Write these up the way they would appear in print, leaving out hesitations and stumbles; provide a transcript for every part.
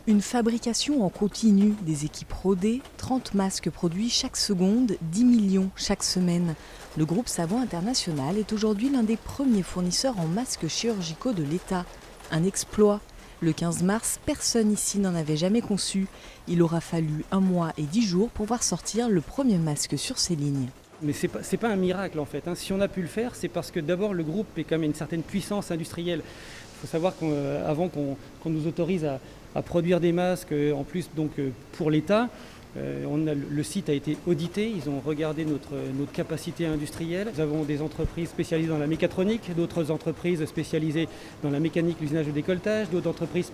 Une fabrication en continu, des équipes rodées, 30 masques produits chaque seconde, 10 millions chaque semaine. Le groupe Savon International est aujourd'hui l'un des premiers fournisseurs en masques chirurgicaux de l'État. Un exploit. Le 15 mars, personne ici n'en avait jamais conçu. Il aura fallu 1 mois et 10 jours pour voir sortir le premier masque sur ces lignes. Mais c'est pas un miracle en fait. Si on a pu le faire, c'est parce que d'abord le groupe est quand même une certaine puissance industrielle. Il faut savoir qu'avant qu'on nous autorise à produire des masques, en plus donc pour l'État, le site a été audité, ils ont regardé notre capacité industrielle. Nous avons des entreprises spécialisées dans la mécatronique, d'autres entreprises spécialisées dans la mécanique, l'usinage, le décolletage, d'autres entreprises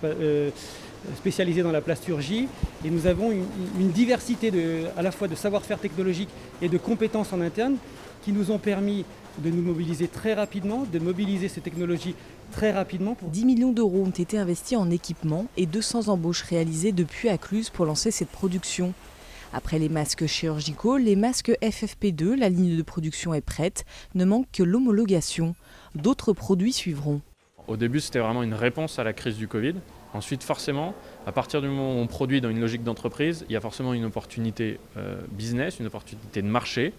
spécialisées dans la plasturgie. Et nous avons une diversité à la fois de savoir-faire technologique et de compétences en interne qui nous ont permis de nous mobiliser très rapidement, de mobiliser ces technologies très rapidement. 10 millions d'euros ont été investis en équipement et 200 embauches réalisées depuis Accluse pour lancer cette production. Après les masques chirurgicaux, les masques FFP2, la ligne de production est prête, ne manque que l'homologation. D'autres produits suivront. Au début, c'était vraiment une réponse à la crise du Covid. Ensuite, forcément, à partir du moment où on produit dans une logique d'entreprise, il y a forcément une opportunité business, une opportunité de marché.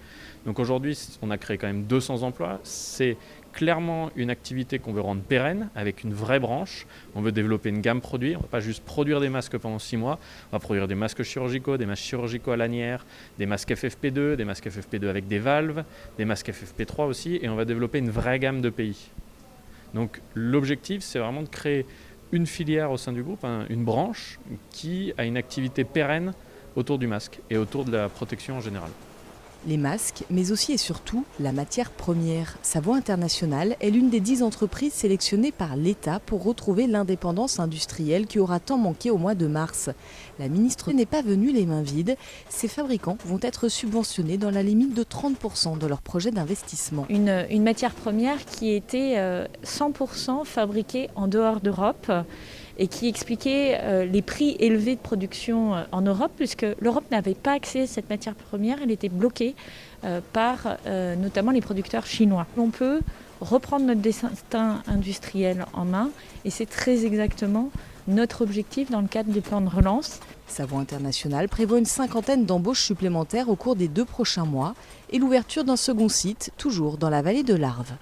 Donc aujourd'hui, on a créé quand même 200 emplois. C'est clairement une activité qu'on veut rendre pérenne, avec une vraie branche. On veut développer une gamme produit. On ne va pas juste produire des masques pendant 6 mois. On va produire des masques chirurgicaux, des masques chirurgicaux à lanière, des masques FFP2, des masques FFP2 avec des valves, des masques FFP3 aussi. Et on va développer une vraie gamme de pays. Donc l'objectif, c'est vraiment de créer une filière au sein du groupe, une branche qui a une activité pérenne autour du masque et autour de la protection en général. Les masques, mais aussi et surtout la matière première. Savon International est l'une des 10 entreprises sélectionnées par l'État pour retrouver l'indépendance industrielle qui aura tant manqué au mois de mars. La ministre n'est pas venue les mains vides. Ces fabricants vont être subventionnés dans la limite de 30% de leur projet d'investissement. Une matière première qui était 100% fabriquée en dehors d'Europe et qui expliquait les prix élevés de production en Europe, puisque l'Europe n'avait pas accès à cette matière première, elle était bloquée par notamment les producteurs chinois. On peut reprendre notre destin industriel en main, et c'est très exactement notre objectif dans le cadre du plan de relance. Savon International prévoit une 50aine d'embauches supplémentaires au cours des 2 prochains mois et l'ouverture d'un second site, toujours dans la vallée de l'Arve.